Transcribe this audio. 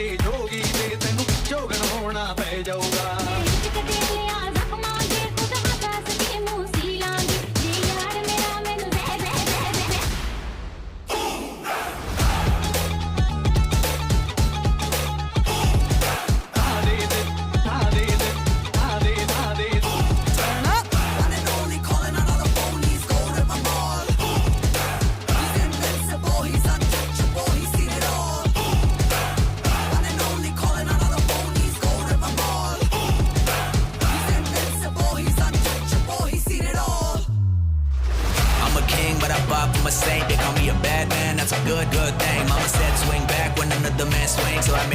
ਦੇ ਜੋਗੀ ਤੇ ਤੈਨੂੰ ਜੋਗਣ ਹੋਣਾ ਪੈ ਜਾਊਗਾ I'm a saint, they call me a bad man, that's a good thing. Mama said swing back when another man swings, so I